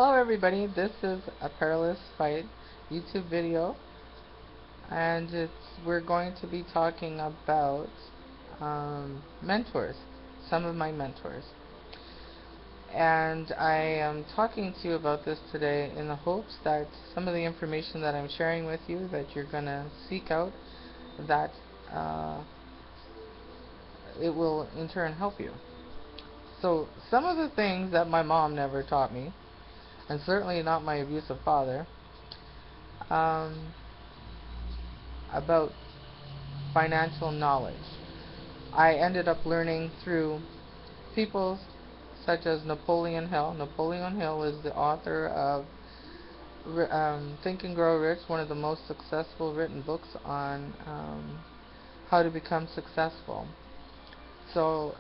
Hello everybody, this is a Perilous Fight YouTube video, and we're going to be talking about mentors, some of my mentors. And I am talking to you about this today in the hopes that some of the information that I'm sharing with you that you're going to seek out, that it will in turn help you. So some of the things that my mom never taught me, and certainly not my abusive father, um, about financial knowledge, I ended up learning through people such as Napoleon Hill. Napoleon Hill is the author of Think and Grow Rich, one of the most successful written books on how to become successful. So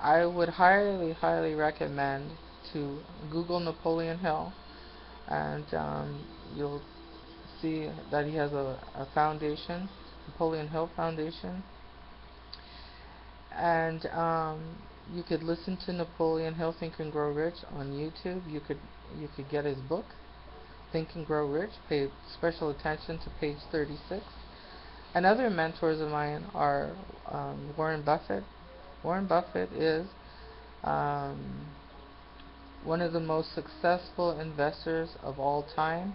I would highly, highly recommend to Google Napoleon Hill, and you'll see that he has a foundation, Napoleon Hill Foundation. And you could listen to Napoleon Hill Think and Grow Rich on YouTube. You could get his book, Think and Grow Rich. Pay special attention to page 36. And other mentors of mine are Warren Buffett. Warren Buffett is one of the most successful investors of all time.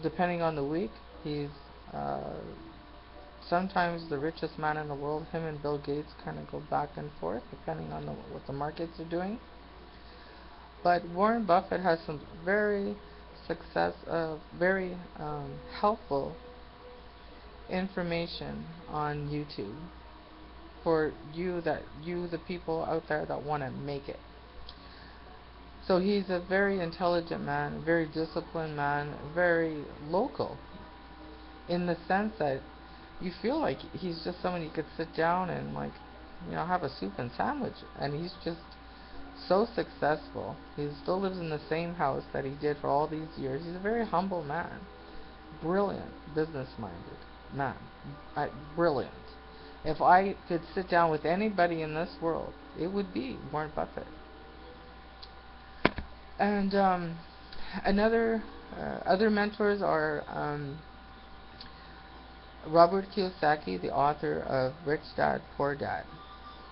Depending on the week, he's sometimes the richest man in the world. Him and Bill Gates kind of go back and forth depending on what the markets are doing. But Warren Buffett has some very very helpful information on YouTube for you, the people out there that want to make it. So he's a very intelligent man, very disciplined man, very local, in the sense that you feel like he's just someone you could sit down and, like, have a soup and sandwich, and he's just so successful. He still lives in the same house that he did for all these years. He's a very humble man, brilliant, business-minded man, brilliant. If I could sit down with anybody in this world, it would be Warren Buffett. And other mentors are Robert Kiyosaki, the author of Rich Dad, Poor Dad.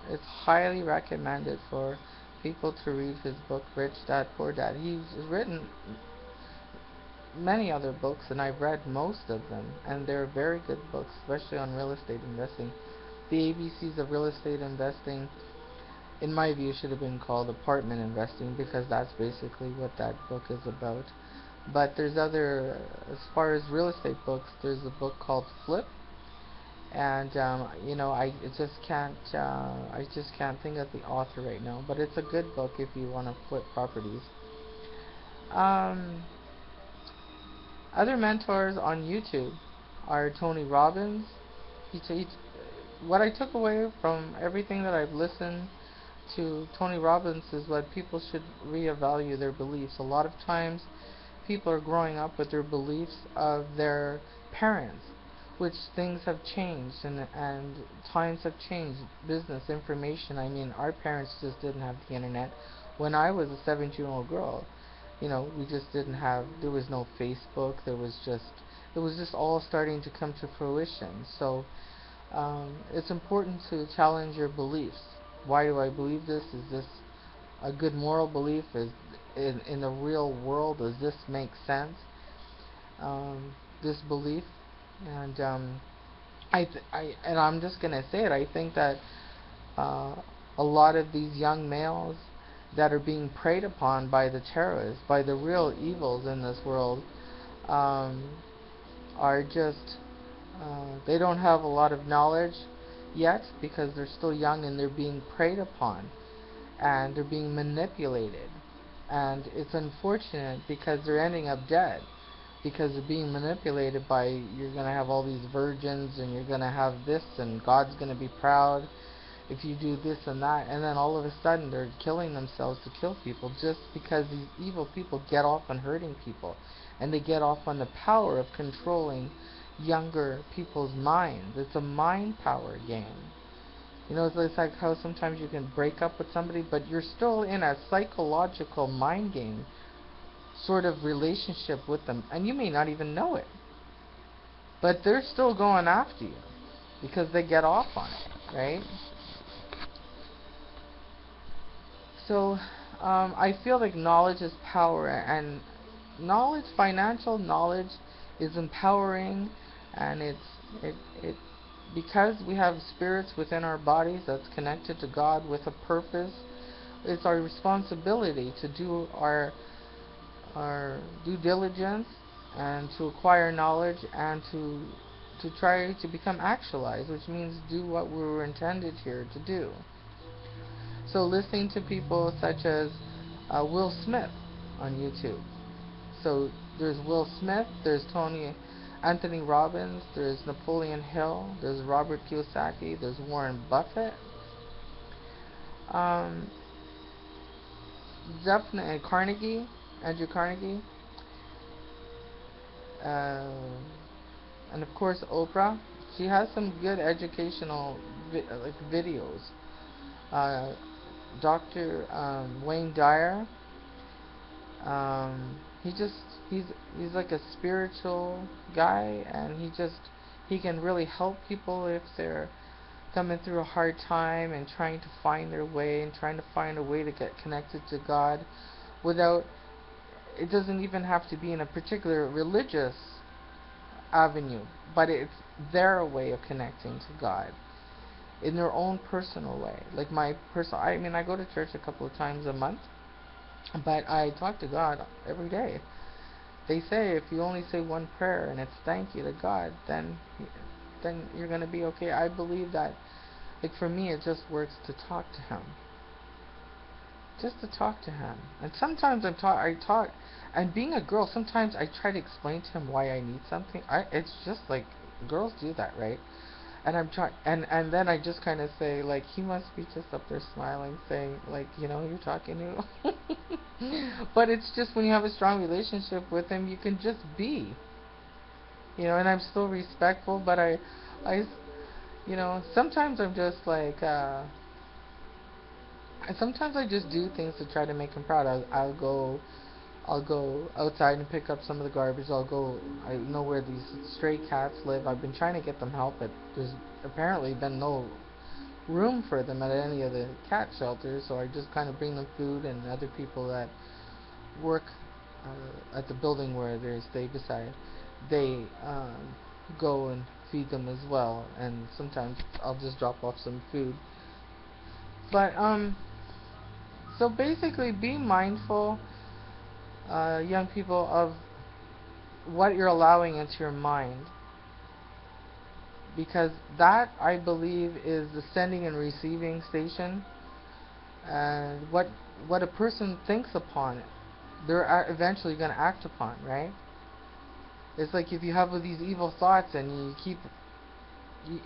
It's highly recommended for people to read his book, Rich Dad, Poor Dad. He's written many other books, and I've read most of them, and they're very good books, especially on real estate investing. The ABCs of real estate investing, in my view, should have been called apartment investing, because that's basically what that book is about. But there's other, as far as real estate books, there's a book called Flip, and I just can't think of the author right now, but it's a good book if you want to flip properties. Other mentors on YouTube are Tony Robbins. What I took away from everything that I've listened to Tony Robbins is what people should reevaluate their beliefs. A lot of times people are growing up with their beliefs of their parents, which things have changed, and times have changed. Business information, I mean, our parents just didn't have the internet. When I was a 17-year-old girl, we just didn't have, there was no Facebook, it was just all starting to come to fruition. So it's important to challenge your beliefs. Why do I believe this? Is this a good moral belief? Is in the real world, does this make sense? This belief, and I'm just gonna say it. I think that a lot of these young males that are being preyed upon by the terrorists, by the real evils in this world, are just they don't have a lot of knowledge yet, because they're still young, and they're being preyed upon, and they're being manipulated. And it's unfortunate, because they're ending up dead, because they're being manipulated by, you're going to have all these virgins, and you're going to have this, and God's going to be proud if you do this and that, and then all of a sudden they're killing themselves to kill people, just because these evil people get off on hurting people, and they get off on the power of controlling younger people's minds. It's a mind power game. It's like how sometimes you can break up with somebody, but you're still in a psychological mind game. sort of relationship with them, and you may not even know it, but they're still going after you because they get off on it, right? So I feel like knowledge is power, and knowledge, financial knowledge, is empowering, and it because we have spirits within our bodies that's connected to God with a purpose. It's our responsibility to do our due diligence and to acquire knowledge and to try to become actualized, which means do what we were intended here to do. So listening to people such as Will Smith on YouTube. So there's Will Smith, there's Anthony Robbins, there's Napoleon Hill, there's Robert Kiyosaki, there's Warren Buffett. Um, Definitely Andrew Carnegie, uh, and of course Oprah. She has some good educational videos. Uh, Dr. Wayne Dyer. Um, he just he's like a spiritual guy, and he can really help people if they're coming through a hard time and trying to find their way and trying to find a way to get connected to God without, it doesn't even have to be in a particular religious avenue, but it's their way of connecting to God in their own personal way. Like I mean, I go to church a couple of times a month, but I talk to God every day. They say if you only say one prayer and it's thank you to God, then you're going to be okay. I believe that, like for me, it just works to talk to Him. Just to talk to Him. And sometimes I talk, and being a girl, sometimes I try to explain to Him why I need something. It's just like, girls do that, right? And I'm trying, and then I just kind of say, like, He must be just up there smiling, saying, like, you're talking to. But it's just when you have a strong relationship with Him, you can just be, and I'm still respectful, but I, sometimes I'm just like, sometimes I just do things to try to make Him proud. I'll go outside and pick up some of the garbage. I know where these stray cats live. I've been trying to get them help, but there's apparently been no room for them at any of the cat shelters, so I just kind of bring them food, and other people that work at the building where they stay beside, they go and feed them as well, and sometimes I'll just drop off some food. But so basically, be mindful, young people, of what you're allowing into your mind, because that, I believe, is the sending and receiving station, and what a person thinks upon, they're eventually going to act upon, right? It's like if you have these evil thoughts and you keep,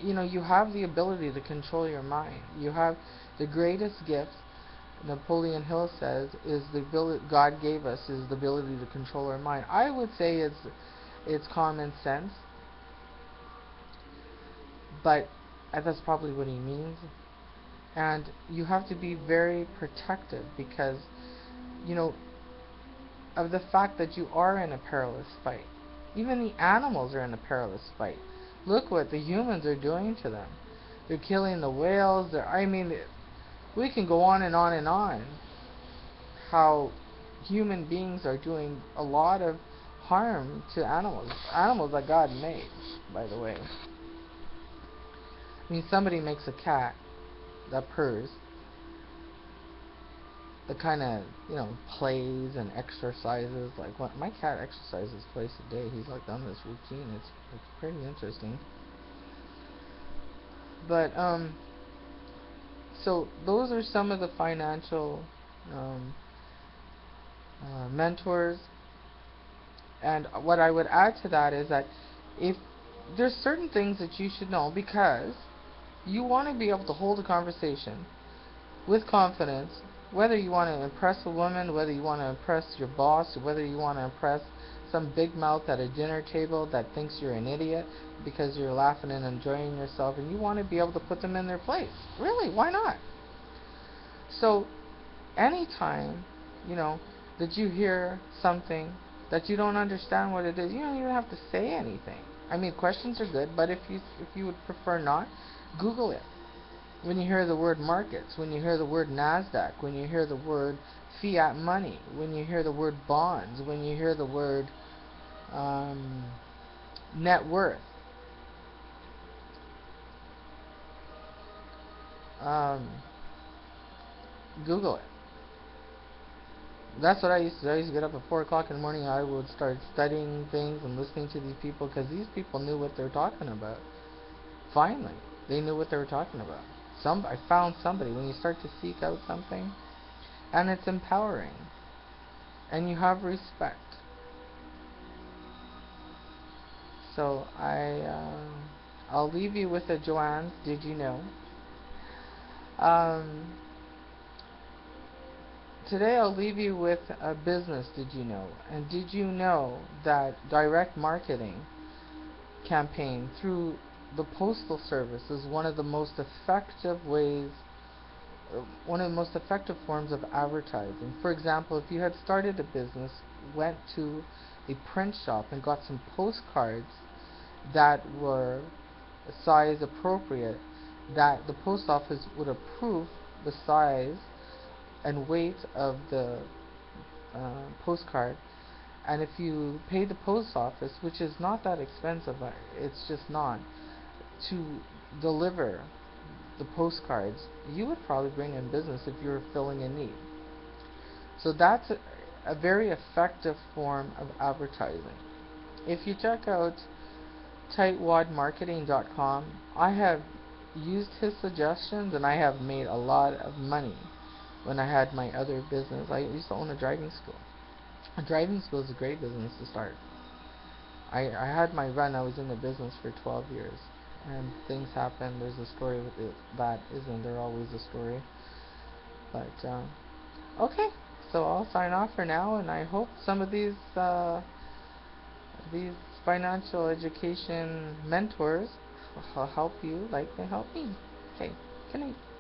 you have the ability to control your mind. You have the greatest gift, Napoleon Hill says, is the ability God gave us, is the ability to control our mind. I would say it's common sense, but that's probably what he means. And you have to be very protective because, you know, of the fact that you are in a perilous fight. Even the animals are in a perilous fight. Look what the humans are doing to them. They're killing the whales. I mean, we can go on and on and on. How human beings are doing a lot of harm to animals. Animals that God made, by the way. I mean, somebody makes a cat that purrs, that kind of, plays and exercises. Like, my cat exercises twice a day. He's like done this routine. It's pretty interesting. But so those are some of the financial um, mentors. And what I would add to that is that if there's certain things that you should know, because you want to be able to hold a conversation with confidence, whether you want to impress a woman, whether you want to impress your boss, or whether you want to impress some big mouth at a dinner table that thinks you're an idiot because you're laughing and enjoying yourself, and you want to be able to put them in their place. Really, why not? So anytime, you know, that you hear something that you don't understand what it is, you don't even have to say anything. I mean, questions are good, but if you would prefer not, Google it. When you hear the word markets, when you hear the word NASDAQ, when you hear the word fiat money, when you hear the word bonds, when you hear the word um, net worth, um, Google it. That's what I used to do. I used to get up at 4 o'clock in the morning. I would start studying things and listening to these people because these people knew what they were talking about. Finally, they knew what they were talking about. I found somebody. When you start to seek out something, and it's empowering, and you have respect. So I'll leave you with a Joanne's Did You Know? Um, Today I'll leave you with a business Did You Know? And did you know that direct marketing campaign through the postal service is one of the most effective ways, one of the most effective forms of advertising? For example, if you had started a business, went to a print shop and got some postcards that were size appropriate, that the post office would approve the size and weight of the postcard, and if you pay the post office, which is not that expensive, it's just not, to deliver the postcards, you would probably bring in business if you're filling a need. So that's a very effective form of advertising. If you check out tightwadmarketing.com, I have used his suggestions and I have made a lot of money when I had my other business. I used to own a driving school. A driving school is a great business to start. I had my run. I was in the business for 12 years. And things happen. There's a story with it that isn't there always a story. But, okay. So I'll sign off for now. And I hope some of these financial education mentors will help you like they help me. Okay. Good night.